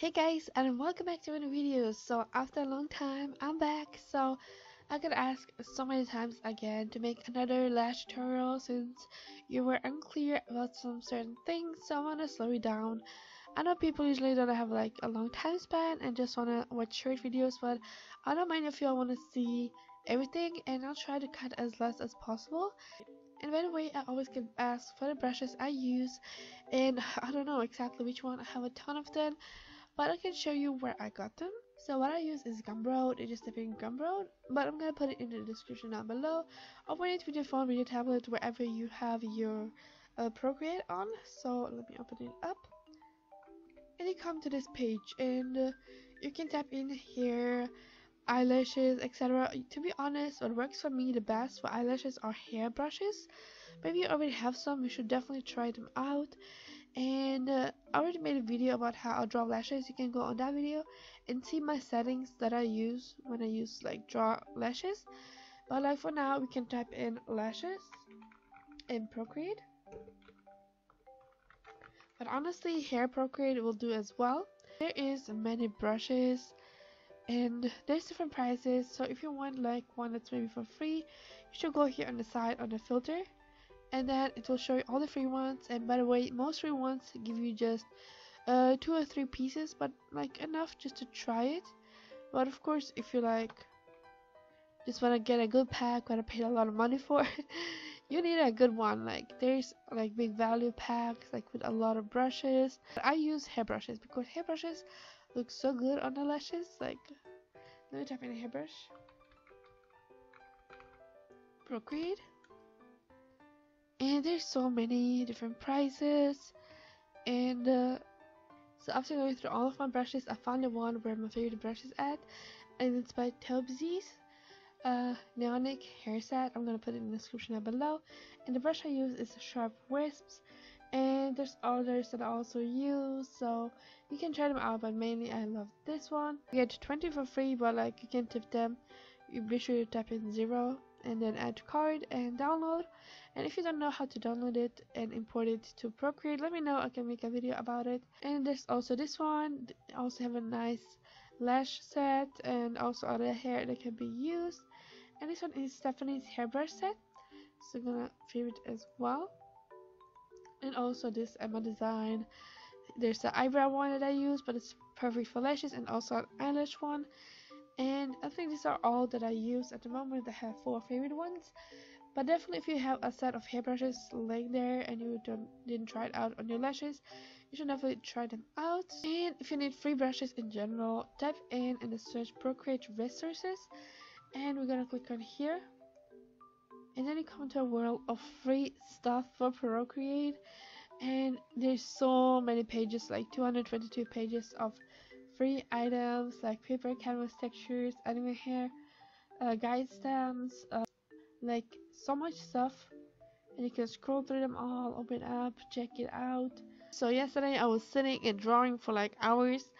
Hey guys, and welcome back to a new video. So after a long time I'm back. So I got asked so many times again to make another lash tutorial since you were unclear about some certain things, so I want to slow you down. I know people usually don't have like a long time span and just want to watch short videos, but I don't mind if y'all want to see everything, and I'll try to cut as less as possible. And by the way, I always get asked for the brushes I use, and I don't know exactly which one. I have a ton of them, but I can show you where I got them. So what I use is Gumroad. You just type in Gumroad, but I'm gonna put it in the description down below. Open it with your phone, with your tablet, wherever you have your Procreate on. So let me open it up, and you come to this page, and you can tap in here eyelashes, etc. To be honest, what works for me the best for eyelashes are hair brushes. Maybe you already have some, you should definitely try them out. And I already made a video about how I draw lashes. You can go on that video and see my settings that I use when I use like draw lashes. But like for now, we can type in lashes in Procreate. But honestly, hair Procreate will do as well. There is many brushes and there's different prices. So if you want like one that's maybe for free, you should go here on the side on the filter, and then it will show you all the free ones. And by the way, most free ones give you just 2 or 3 pieces, but like enough just to try it. But of course, if you like just want to get a good pack what I paid a lot of money for, you need a good one. Like there's like big value packs like with a lot of brushes. But I use hair brushes because hair brushes look so good on the lashes. Like let me type in a hairbrush, Procreate, and there's so many different prices. And so after going through all of my brushes, I found the one where my favorite brush is at, and it's by Tobzi's Neonic hair set. I'm gonna put it in the description down below. And the brush I use is Sharp Wisps, and there's others that I also use, so you can try them out, but mainly I love this one. You get 20 for free, but like you can tip them. You be sure to tap in 0 and then add to cart and download. And if you don't know how to download it and import it to Procreate, let me know, I can make a video about it. And there's also this one. They also have a nice lash set and also other hair that can be used. And this one is Stephanie's hairbrush set, so I'm gonna favorite as well. And also this Emma design. There's the eyebrow one that I use, but it's perfect for lashes, and also an eyelash one. And I think these are all that I use at the moment. I have 4 favorite ones, but definitely if you have a set of hairbrushes laying there and you didn't try it out on your lashes, you should definitely try them out. And if you need free brushes in general, type in the search Procreate resources, and we're gonna click on here, and then you come to a world of free stuff for Procreate. And there's so many pages, like 222 pages of free items like paper, canvas, textures, anime hair, guide stamps, like so much stuff. And you can scroll through them all, open up, check it out. So yesterday I was sitting and drawing for like hours,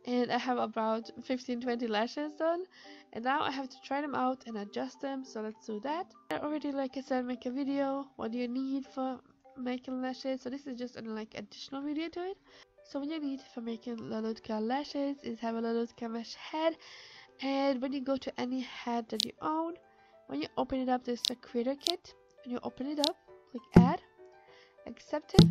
and I have about 15-20 lashes done, and now I have to try them out and adjust them. So let's do that. I already, like I said, make a video what do you need for making lashes, so this is just an like additional video to it. So what you need for making Lelutka lashes is have a Lelutka mesh head, and when you go to any head that you own, when you open it up, there's a creator kit. When you open it up, click add, accept it,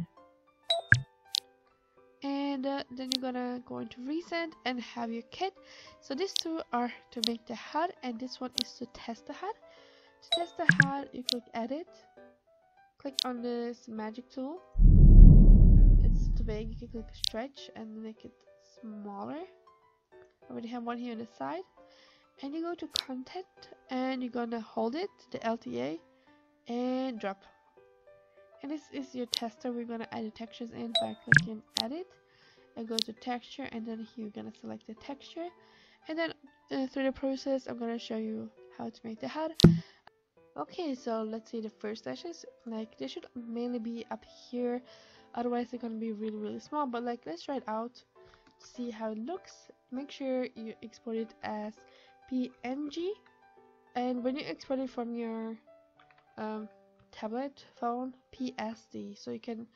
and then you're gonna go into recent and have your kit. So these two are to make the HUD, and this one is to test the HUD. To test the HUD, you click edit, click on this magic tool. It's too big, you can click stretch and make it smaller. I already have one here on the side. And you go to content and you're gonna hold it, the LTA, and drop. And this is your tester. We're gonna add the textures in by clicking edit and go to texture, and then here you're gonna select the texture, and then through the process I'm gonna show you how to make the HUD. Okay, so let's see the first lashes. Like they should mainly be up here, otherwise they're gonna be really small. But like let's try it out to see how it looks. Make sure you export it as PNG, and when you export it from your tablet, phone, PSD, so you can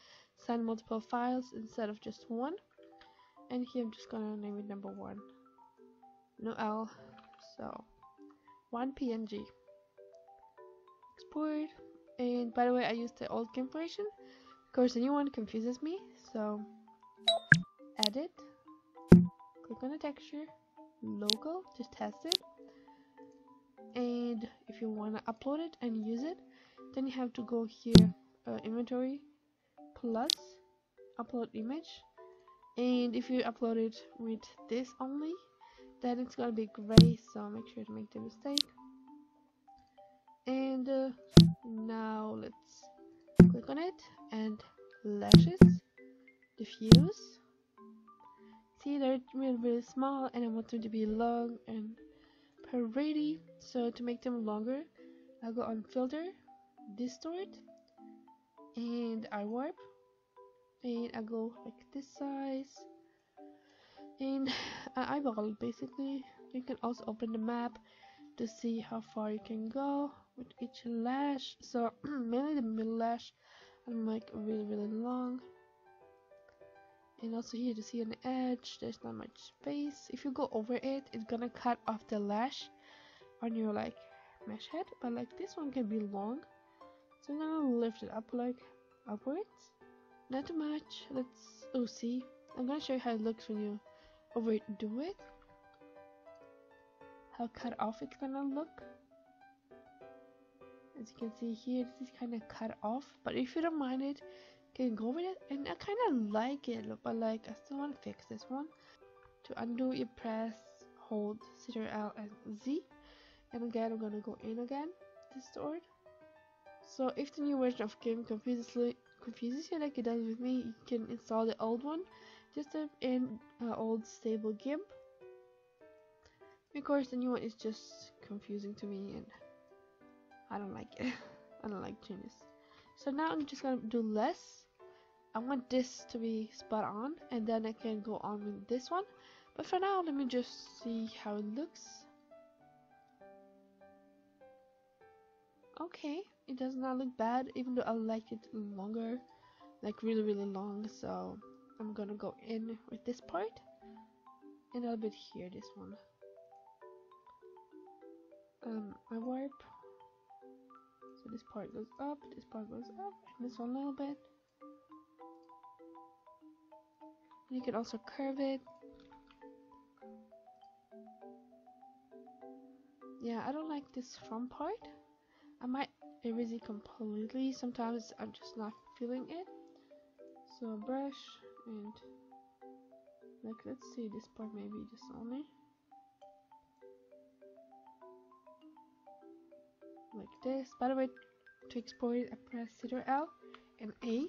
send multiple files instead of just one. and here I'm just gonna name it number 1. No L, so 1 PNG. Export. And by the way, I used the old GIMP version because the new one confuses me. So edit, click on the texture, local, just test it. And if you want to upload it and use it, then you have to go here, inventory plus upload image. And if you upload it with this only, then it's gonna be gray, so make sure to make the mistake. And now let's click on it and lashes, diffuse. See, they're really small and I want them to be long and parady. So to make them longer, I'll go on filter, distort, and I warp, and I go like this size, and I eyeball basically. You can also open the map to see how far you can go with each lash. So mainly the middle lash I'm like really long, and also here to see on the edge there's not much space. If you go over it, it's gonna cut off the lash on your like mesh head, but like this one can be long, so I'm gonna lift it up like upwards, not too much. Let's see, I'm gonna show you how it looks when you overdo it, how cut off it's gonna look. As you can see here, this is kind of cut off, but if you don't mind it, you can go with it. And I kind of like it, but like I still want to fix this one. To undo, you press, hold Ctrl L and Z, and again I'm gonna go in again, distort. So if the new version of GIMP confuses you like it does with me, you can install the old one, just in old stable GIMP. Of course, the new one is just confusing to me, and I don't like it. I don't like changes. So now I'm just gonna do less. I want this to be spot on, and then I can go on with this one. But for now, let me just see how it looks. Okay, it does not look bad, even though I like it longer, like really long. So I'm gonna go in with this part, and a little bit here, this one. I warp. So this part goes up, this part goes up, and this one a little bit. You can also curve it. Yeah, I don't like this front part. I might erase it completely. Sometimes I'm just not feeling it. So brush and like let's see this part maybe just only. Like this. By the way, to export it, I press Ctrl L and A.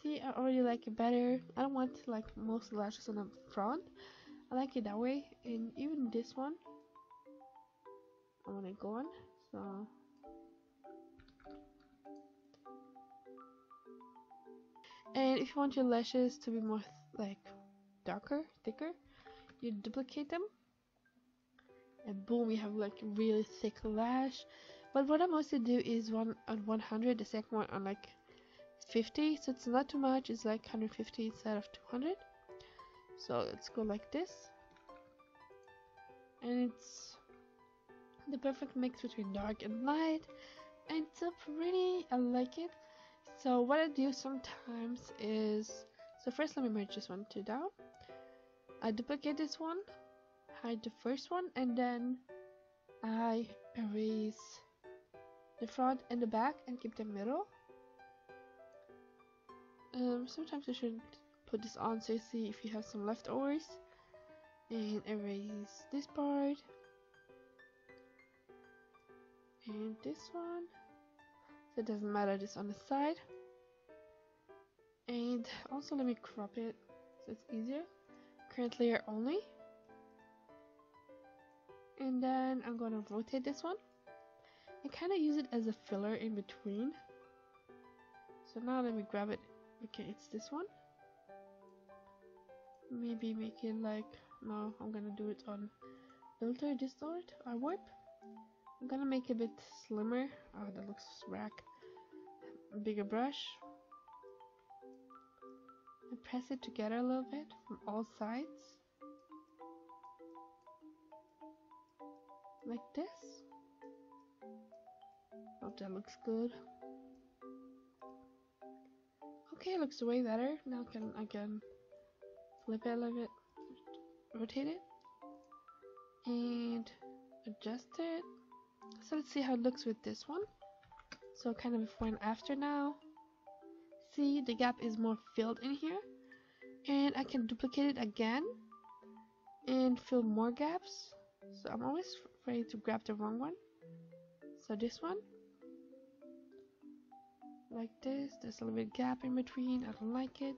See, I already like it better. I don't want like most lashes on the front. I like it that way, and even this one I want to go on. So and if you want your lashes to be more like darker, thicker, you duplicate them, and boom, you have like really thick lash. But what I mostly do is one on 100, the second one on like 50, so it's not too much. It's like 150 instead of 200. So let's go like this, and it's the perfect mix between dark and light, and it's so pretty. I like it. So what I do sometimes is, so first let me merge this one to down. I duplicate this one, hide the first one, and then I erase the front and the back and keep the middle. Sometimes you should put this on so you see if you have some leftovers, and erase this part and this one, so it doesn't matter, this on the side. And also let me crop it so it's easier. Current layer only, and then I'm gonna rotate this one and kind of use it as a filler in between. So now let me grab it. Okay, it's this one. Maybe make it like, no, I'm gonna do it on filter, distort, I warp. I'm gonna make it a bit slimmer. Oh, that looks whack. Bigger brush. press it together a little bit from all sides. Like this. Hope that looks good. Okay, it looks way better. Now I can flip it a little bit, rotate it, and adjust it. So let's see how it looks with this one. So kind of before and after now. See, the gap is more filled in here. And I can duplicate it again and fill more gaps. So I'm always afraid to grab the wrong one. So this one. Like this. There's a little bit gap in between. I don't like it.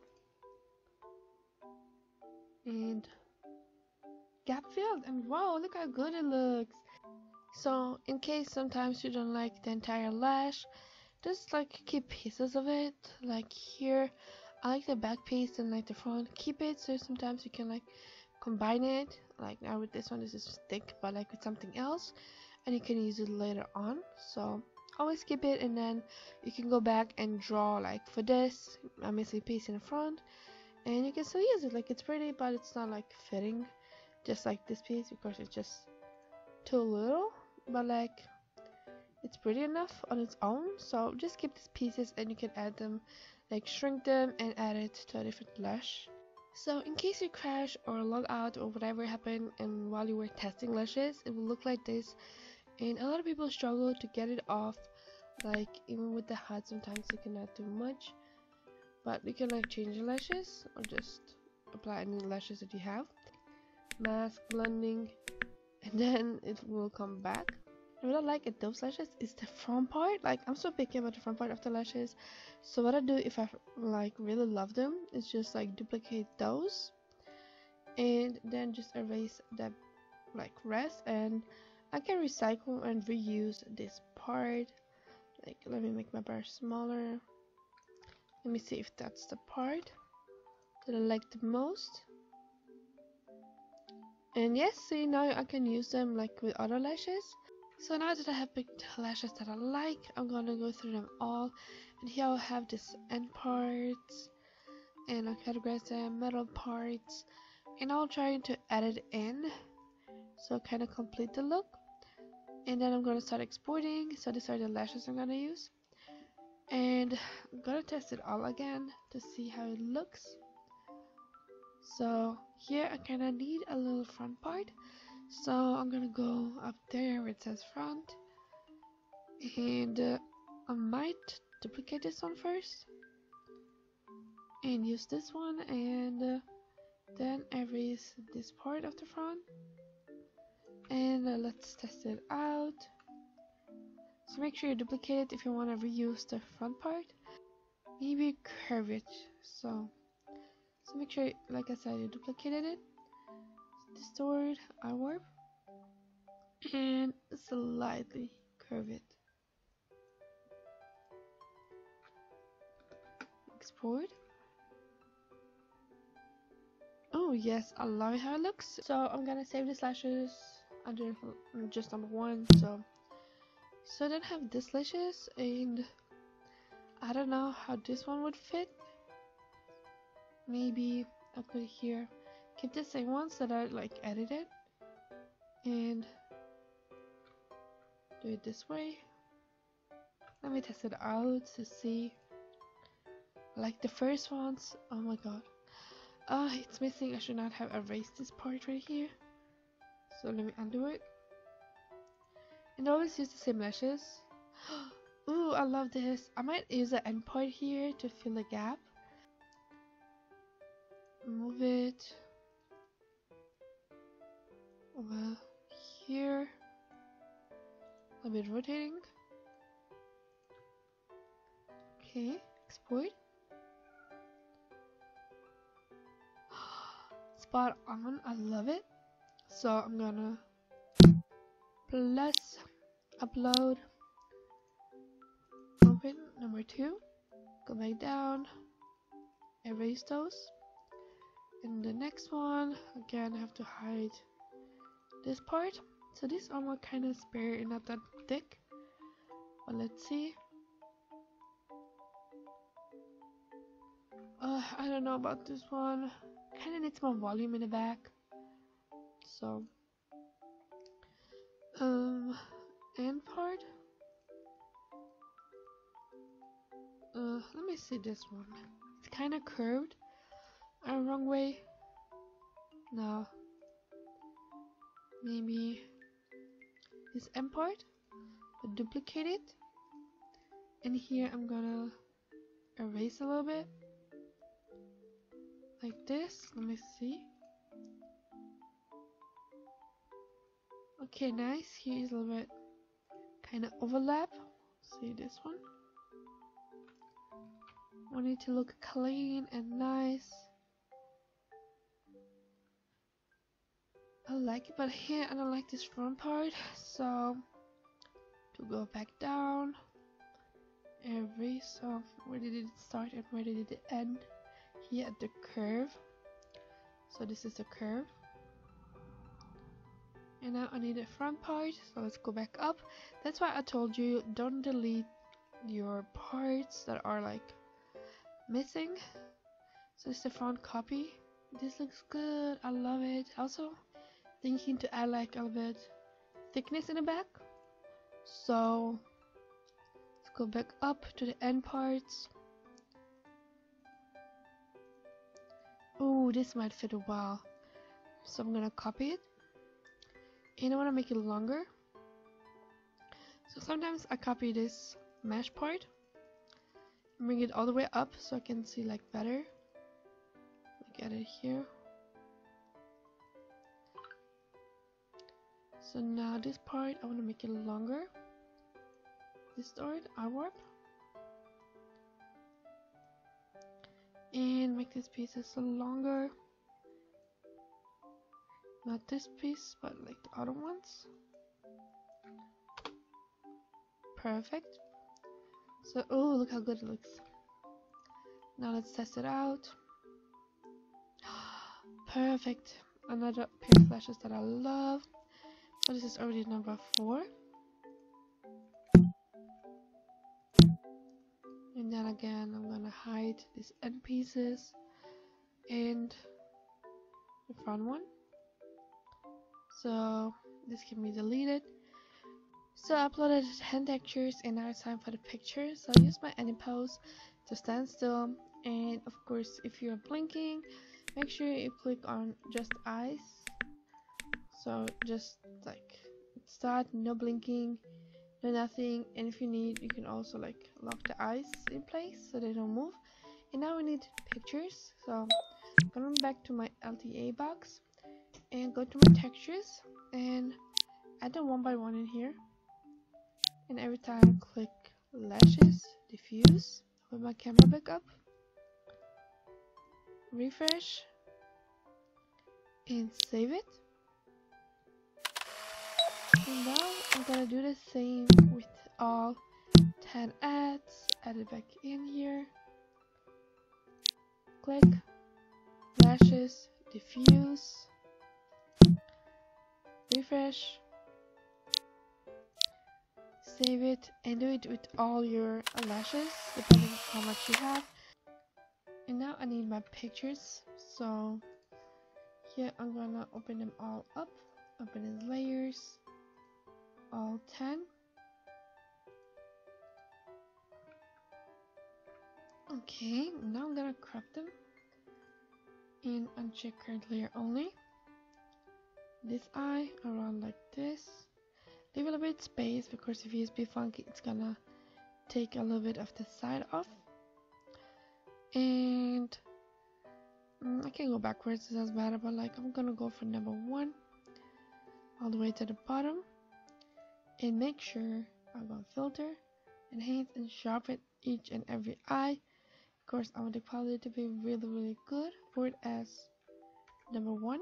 And gap filled. And wow, look how good it looks. So in case sometimes you don't like the entire lash, just like keep pieces of it. Like here, I like the back piece and like the front. Keep it so sometimes you can like combine it. Like now with this one, this is thick, but like with something else, and you can use it later on. So always keep it, and then you can go back and draw. Like for this, I'm missing a piece in the front, and you can still use it. Like it's pretty, but it's not like fitting, just like this piece because it's just too little. But like it's pretty enough on its own. So just keep these pieces, and you can add them, like shrink them and add it to a different lash. So in case you crash or log out or whatever happened and while you were testing lashes, it will look like this, and a lot of people struggle to get it off. Like even with the Hud, sometimes you cannot do much, but you can like change the lashes or just apply any lashes that you have, mask, blending, and then it will come back. And what I like at those lashes is the front part. Like I'm so picky about the front part of the lashes, so what I do if I like really love them is just like duplicate those and then just erase that like rest, and I can recycle and reuse this part. Like let me make my brush smaller. Let me see if that's the part that I like the most. And yes, see, now I can use them like with other lashes. So now that I have picked lashes that I like, I'm gonna go through them all. And here I'll have this end parts, and I'll categorize them, metal parts, and I'll try to add it in, so kind of complete the look. And then I'm gonna start exporting. So these are the lashes I'm gonna use, and I'm gonna test it all again to see how it looks. So here I kind of need a little front part, so I'm gonna go up there where it says front, and I might duplicate this one first and use this one, and then erase this part of the front, and let's test it out. So make sure you duplicate it if you want to reuse the front part. Maybe curve it, so make sure, like I said, you duplicated it, distort, warp, and slightly curve it. Export. Oh yes, I love how it looks. So I'm gonna save these lashes under just number 1. So then I have this lashes, and I don't know how this one would fit. Maybe I'll put it here. Keep the same ones that I like edited, and do it this way. Let me test it out to see. Like the first ones, oh my god. It's missing. I should not have erased this part right here. So let me undo it. And always use the same lashes. Ooh, I love this. I might use the end part here to fill the gap. Move it over here. A bit rotating. Okay, export. Spot on, I love it. So I'm gonna plus upload, open number 2, go back down, erase those, and the next one again I have to hide this part. So these are more kind of spare and not that thick, but let's see. I don't know about this one. Kind of needs more volume in the back. So, end part. Let me see this one. It's kind of curved. Wrong way. No. Maybe this end part. But duplicate it. And here I'm gonna erase a little bit. Like this. Let me see. Okay, nice. Here is a little bit kind of overlap. See this one. Want it to look clean and nice. I like it, but here I don't like this front part. So to go back down, erase off where did it start and where did it end. Here at the curve. So this is the curve. And now I need a front part, so let's go back up. That's why I told you don't delete your parts that are like missing. So it's the front copy. This looks good, I love it. Also thinking to add like a little bit thickness in the back. So let's go back up to the end parts. Oh, this might fit well. So I'm gonna copy it. And I want to make it longer. So sometimes I copy this mesh part, bring it all the way up so I can see like better. Look at it here. So now this part I want to make it longer. Distort, I warp, and make this piece a longer. Not this piece, but like the other ones. Perfect. So, oh, look how good it looks. Now let's test it out. Perfect. Another pair of lashes that I love. So this is already number 4. And then again, I'm gonna hide these end pieces and the front one. So this can be deleted. So I uploaded 10 textures and now it's time for the picture. So I use my edit pose to stand still, and of course if you're blinking, make sure you click on just eyes. So just like start, no blinking, no nothing, and if you need you can also like lock the eyes in place so they don't move. And now we need pictures, so I'm going back to my LTA box and go to my textures and add them one by one in here. And every time click lashes, diffuse, put my camera back up, refresh, and save it. And now I'm gonna do the same with all 10 ads. Add it back in here. Click lashes, diffuse, refresh, save it, and do it with all your lashes depending on how much you have. And now I need my pictures, so here I'm gonna open them all up, open in layers, all 10. Okay, now I'm gonna crop them in uncheckered layer only. This eye around like this. Leave a little bit space because if you use Be Funky, it's gonna take a little bit of the side off. And I can go backwards, it doesn't matter, but like I'm gonna go for number 1 all the way to the bottom, and make sure I'm gonna filter, enhance, and sharpen each and every eye. Of course, I want the quality to be really good. For it as number 1.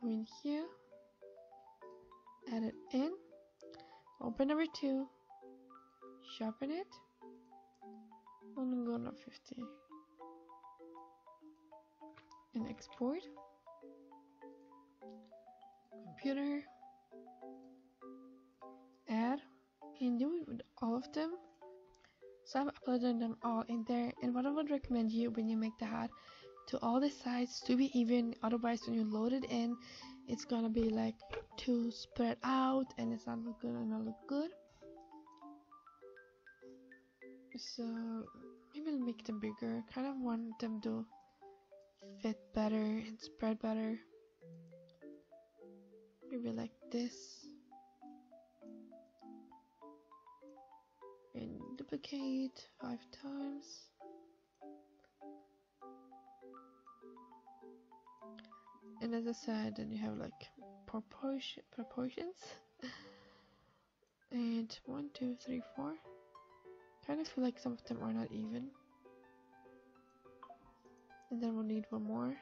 Go in here, add it in, open number 2, sharpen it. I'm gonna go to 50 and export. Computer, add, and do it with all of them. So I've uploaded them all in there, and what I would recommend you when you make the hat, to all the sides to be even, otherwise when you load it in, it's gonna be like too spread out and it's not gonna look good. So maybe make them bigger, kind of want them to fit better and spread better. Maybe like this. And duplicate 5 times. And as I said, then you have like proportions. And 1, 2, 3, 4. Kind of feel like some of them are not even. And then we'll need one more.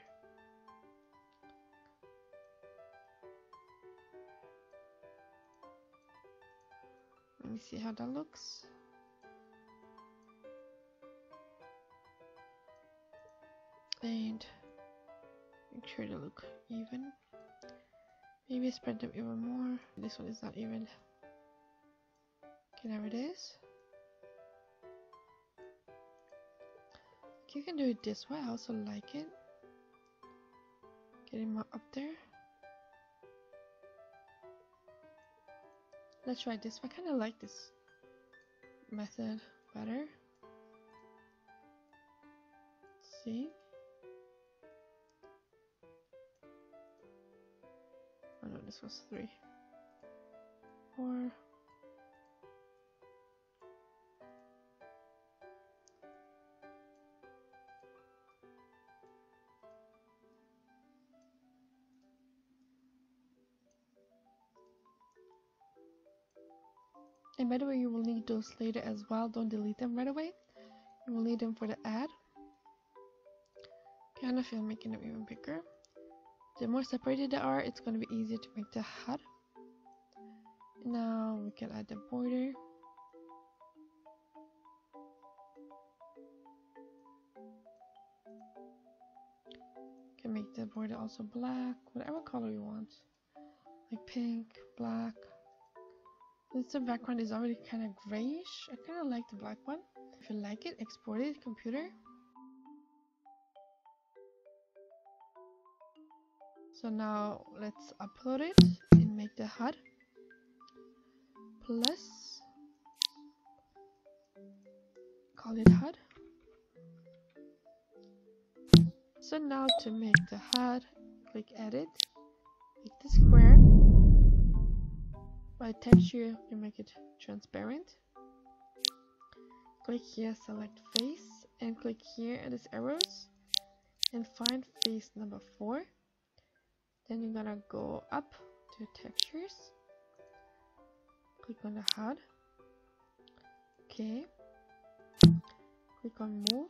Let me see how that looks. And make sure they look even. Maybe spread them even more. This one is not even. Okay, there it is. You can do it this way. I also like it. Getting more up there. Let's try this. I kind of like this method better. Let's see. Oh no, this was 3, 4. And by the way, you will need those later as well. Don't delete them right away. You will need them for the ad. Kind of feel making them even bigger. The more separated they are, it's going to be easier to make the hat. Now we can add the border. Can make the border also black, whatever color you want, like pink, black. Since the background is already kind of grayish, I kind of like the black one. If you like it, export it, computer. So now let's upload it and make the HUD. Plus, call it HUD. So now to make the HUD, click edit, make the square. By texture, you make it transparent. Click here, select face, and click here at these arrows, and find face number 4. Then you're gonna go up to textures, click on the HUD, okay, click on move,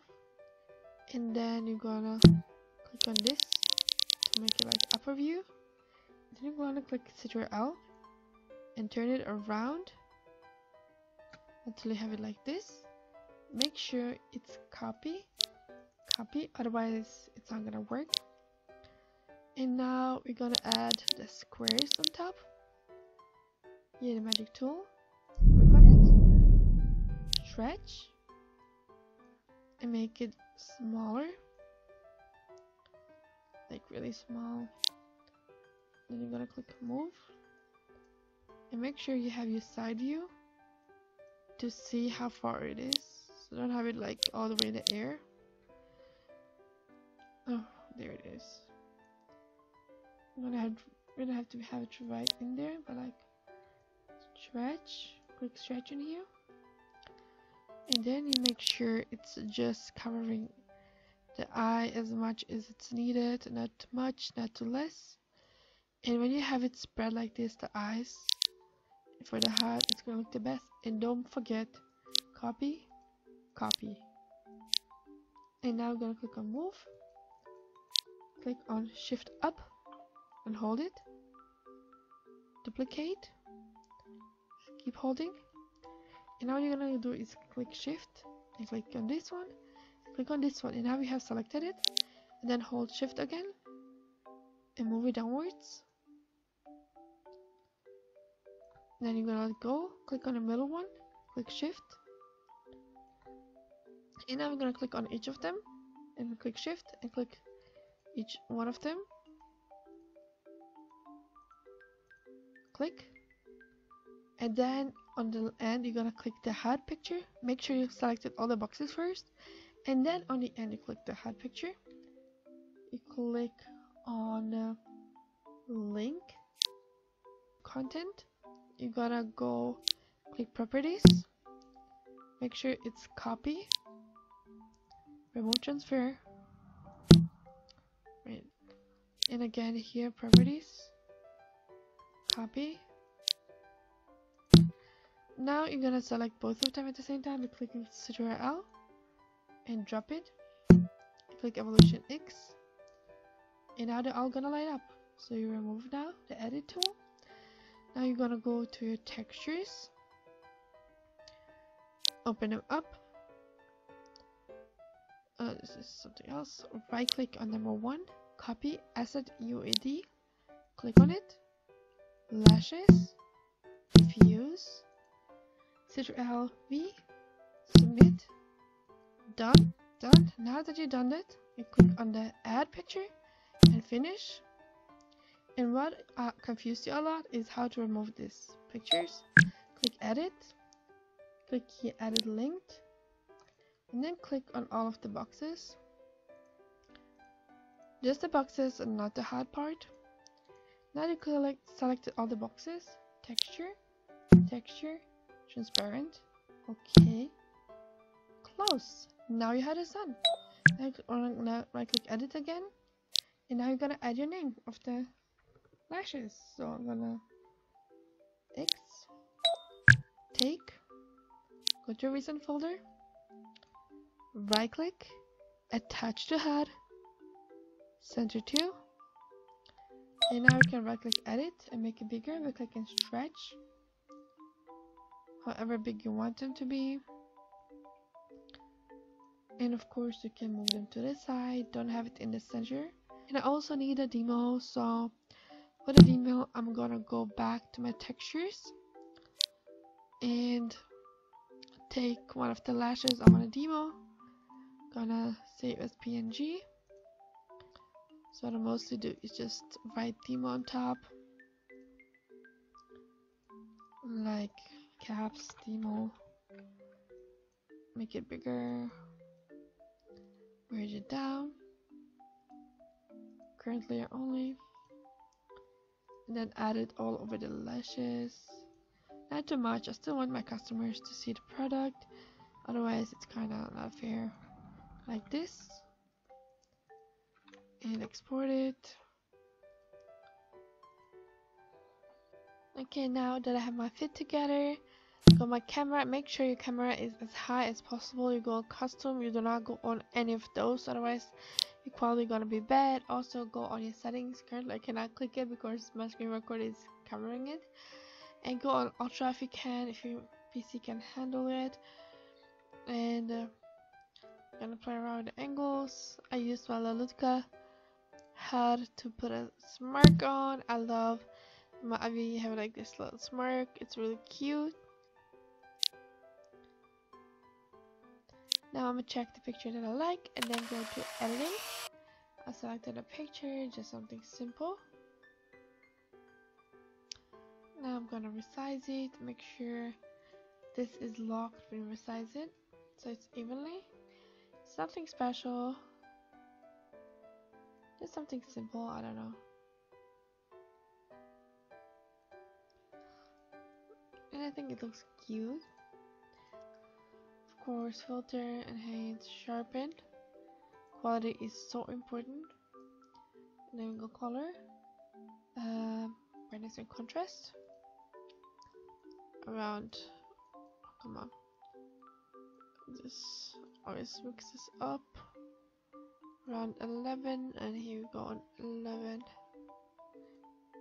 and then you're gonna click on this to make it like upper view. Then you're gonna click Ctrl L and turn it around until you have it like this. Make sure it's copy, otherwise it's not gonna work. And now we're gonna add the squares on top. Yeah, the magic tool. Click on it. Stretch. And make it smaller. Like really small. Then you're gonna click move. And make sure you have your side view to see how far it is. So don't have it like all the way in the air. Oh, there it is. I'm gonna have to have it right in there, but like stretch, click stretch in here, and then you make sure it's just covering the eye as much as it's needed, not too much, not too less. And when you have it spread like this, the eyes for the heart, it's gonna look the best. And don't forget, copy, copy. And now I'm gonna click on move, click on shift up and hold it, duplicate, keep holding, and now what you're gonna do is click shift and click on this one, click on this one, and now we have selected it, and then hold shift again and move it downwards. Then you're gonna go, click on the middle one, click shift, And now I'm gonna click on each of them and click shift and click each one of them. Click. And then on the end you're gonna click the Hud Picture. Make sure you selected all the boxes first. And then on the end you click the Hud Picture. You click on link content. You gotta go click properties. Make sure it's copy. Remote transfer. Right. And again here properties. Copy. Now you're gonna select both of them at the same time by clicking Ctrl and drop it. Click Evolution X. And now they're all gonna light up. So you remove now the edit tool. Now you're gonna go to your textures. Open them up. This is something else. Right click on number 1. Copy Asset UID. Click on it. Lashes. Diffuse. Ctrl V. Submit. Done. Done. Now that you've done that, you click on the add picture and finish. And what confused you a lot is how to remove these pictures. Click edit. Click here edit linked. And then click on all of the boxes. Just the boxes and not the hard part. Now you select all the boxes. Texture. Texture. Transparent. Okay. Close. Now you have the sun. Now right click edit again. And now you're gonna add your name of the lashes. So I'm gonna X. Take. Go to your recent folder. Right click. Attach to HUD. Center to. And now you can right click edit and make it bigger by clicking stretch. However big you want them to be. And of course you can move them to the side. Don't have it in the center. And I also need a demo, so for the demo I'm gonna go back to my textures and take one of the lashes I want to demo. Gonna save as PNG. So what I mostly do is just write demo on top, like caps demo. Make it bigger. Merge it down. Current layer only. And then add it all over the lashes. Not too much. I still want my customers to see the product. Otherwise it's kind of not fair. Like this. And export it. Okay, now that I have my fit together, go my camera. Make sure your camera is as high as possible. You go on custom. You do not go on any of those. Otherwise your quality gonna be bad. Also go on your settings. Currently I cannot click it because my screen recorder is covering it. And go on ultra if you can, if your PC can handle it. And gonna play around with the angles. I used my Lelutka HUD to put a smirk on. I love my Ivy have like this little smirk. It's really cute. Now I'm gonna check the picture that I like and then go to editing. I selected a picture, just something simple. Now I'm gonna resize it, make sure this is locked when you resize it, so it's evenly. Something special. Just something simple, I don't know. And I think it looks cute. Of course, filter, enhance, sharpen. Quality is so important. And then we go color. Brightness and contrast. Around, come on. This always mix this up. Around 11, and here we go on 11.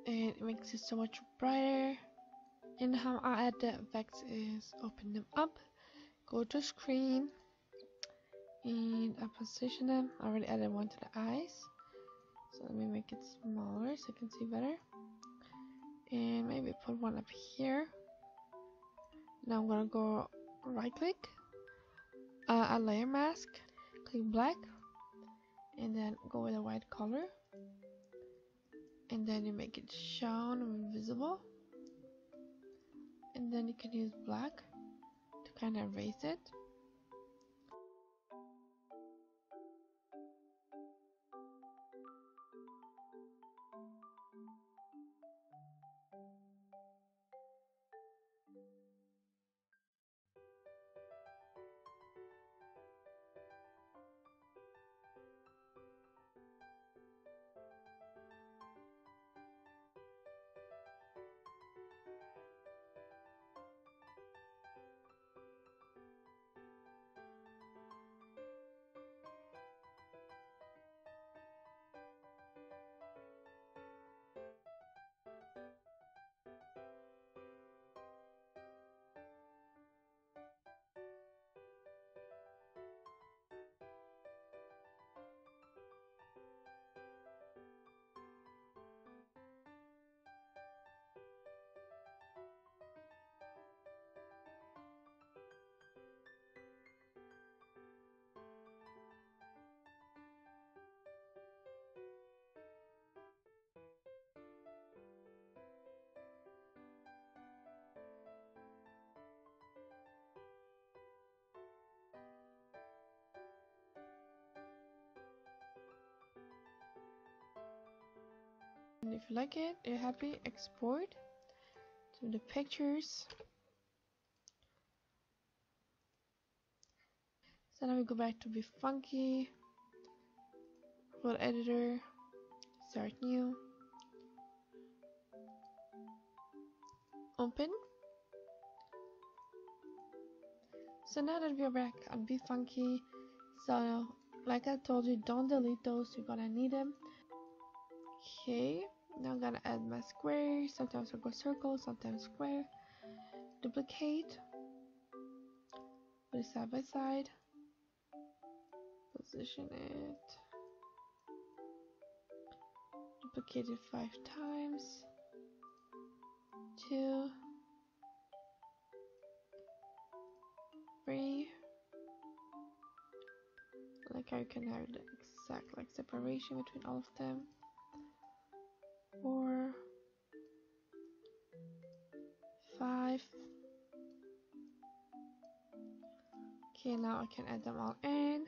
And it makes it so much brighter. And how I add the effects is open them up, go to screen, and I position them. I already added one to the eyes, so let me make it smaller so you can see better. And maybe put one up here. Now I'm gonna go right click, a layer mask, click black, and then go with a white color, and then you make it shown and visible, and then you can use black to kind of erase it. And if you like it, you're happy, export to the pictures. So now we go back to Be Funky, photo editor, start new, open. So now that we're back on Be Funky, so like I told you, don't delete those, you're gonna need them. Okay, now I'm gonna add my square. Sometimes I'll go circle, sometimes square. Duplicate, put it side by side, position it, duplicate it 5 times, 2, 3. Like how you can have the exact like separation between all of them. 4, 5. Okay, now I can add them all in.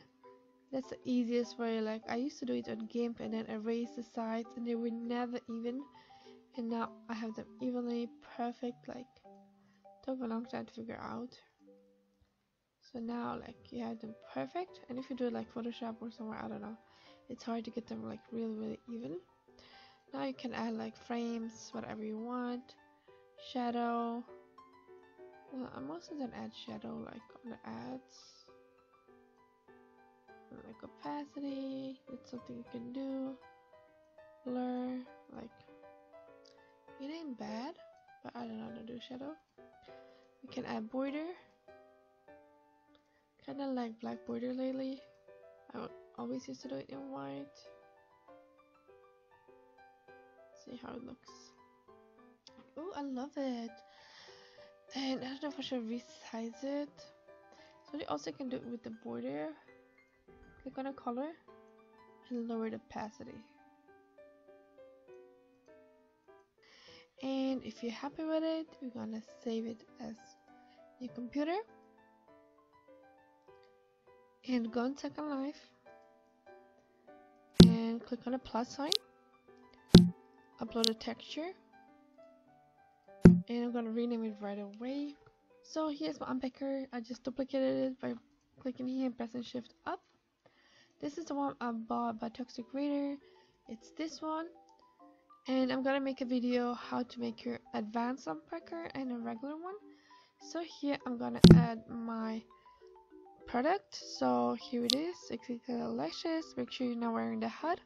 That's the easiest way. Like I used to do it on GIMP and then erase the sides and they were never even. And now I have them evenly perfect. Like took a long time to figure out. So now like you have them perfect. And if you do it like Photoshop or somewhere, I don't know, it's hard to get them like really even. Now you can add like frames, whatever you want. Shadow. Most of them add shadow like on the ads. Like opacity, it's something you can do. Blur, like it ain't bad, but I don't know how to do shadow. We can add border. Kinda like black border lately. I always used to do it in white. See how it looks. Oh, I love it. And I don't know if I should resize it. So you also can do it with the border. Click on a color and lower the opacity. And if you're happy with it, you're gonna save it as your computer. And go on Second Life. And click on the plus sign. Upload a texture. And I'm gonna rename it right away. So here's my unpacker. I just duplicated it by clicking here and pressing shift up. This is the one I bought by Toxic Raider. It's this one. And I'm gonna make a video how to make your advanced unpacker and a regular one. So here I'm gonna add my product. So here it is. Click lashes. Make sure you're not wearing the HUD.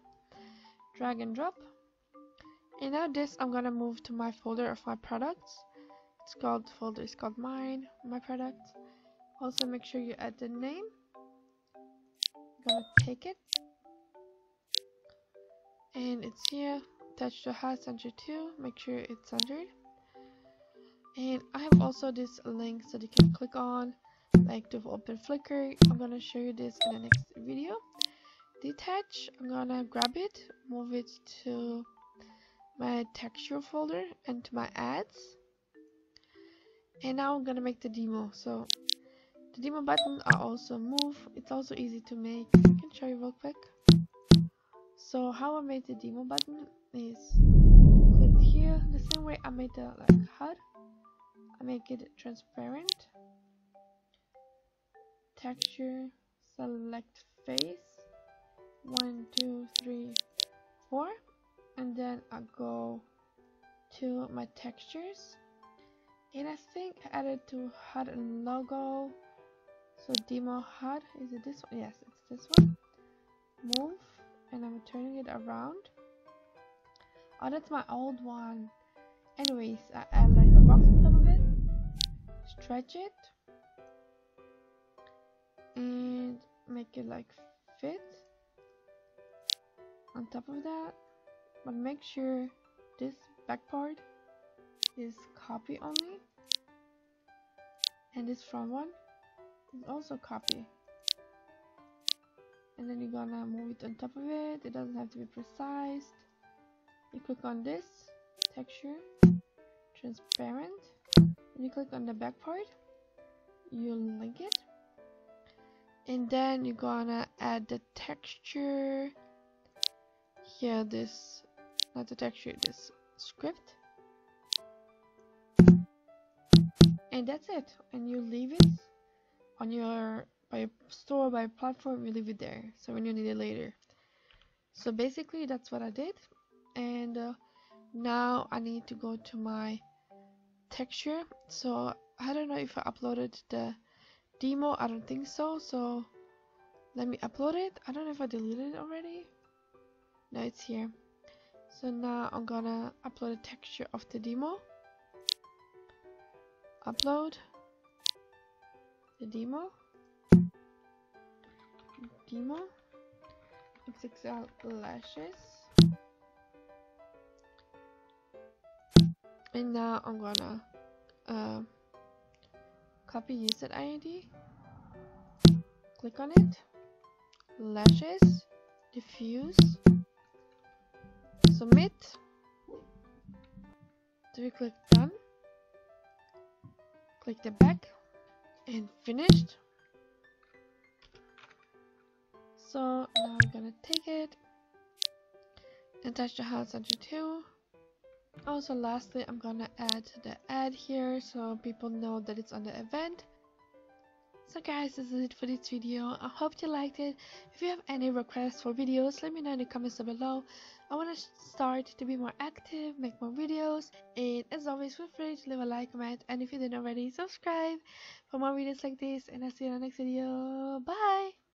Drag and drop. And now this I'm gonna move to my folder of my products. It's called folder is called my products. Also make sure you add the name. I'm gonna take it. And it's here. Attach to HUD center to. Make sure it's centered. And I have also this link so that you can click on, like to open Flickr. I'm gonna show you this in the next video. Detach, I'm gonna grab it, move it to my texture folder and to my ads. And now I'm gonna make the demo. So the demo buttons are also move. It's also easy to make. I can show you real quick. So how I made the demo button is click here the same way I made the HUD. I make it transparent. Texture, select face. 1, 2, 3, 4. And then I go to my textures. And I think I added to HUD and logo. So demo HUD, is it this one? Yes, it's this one. Move, and I'm turning it around. Oh, that's my old one. Anyways, I add like a box on top of it, stretch it, and make it like fit on top of that. But make sure this back part is copy only, and this front one is also copy. And then you're gonna move it on top of it. It doesn't have to be precise. You click on this texture, transparent, and you click on the back part. You link it, and then you're gonna add the texture here. This, not the texture, this script, and that's it. And you leave it on your by store, by platform. You leave it there, so when you need it later. So basically, that's what I did. And now I need to go to my texture. So I don't know if I uploaded the demo. I don't think so. So let me upload it. I don't know if I deleted it already. No, it's here. So now I'm gonna upload a texture of the demo. Upload the demo. XXL lashes. And now I'm gonna copy user ID. Click on it. Lashes. Diffuse. Submit. So we click done. Click the back and finished. So now I'm gonna take it and attach the HUD center too. Also, lastly, I'm gonna add the ad here so people know that it's on the event. So guys, this is it for this video. I hope you liked it. If you have any requests for videos, let me know in the comments down below. I want to start to be more active, make more videos, and as always, feel free to leave a like, comment, and if you didn't already, subscribe for more videos like this, and I'll see you in the next video. Bye!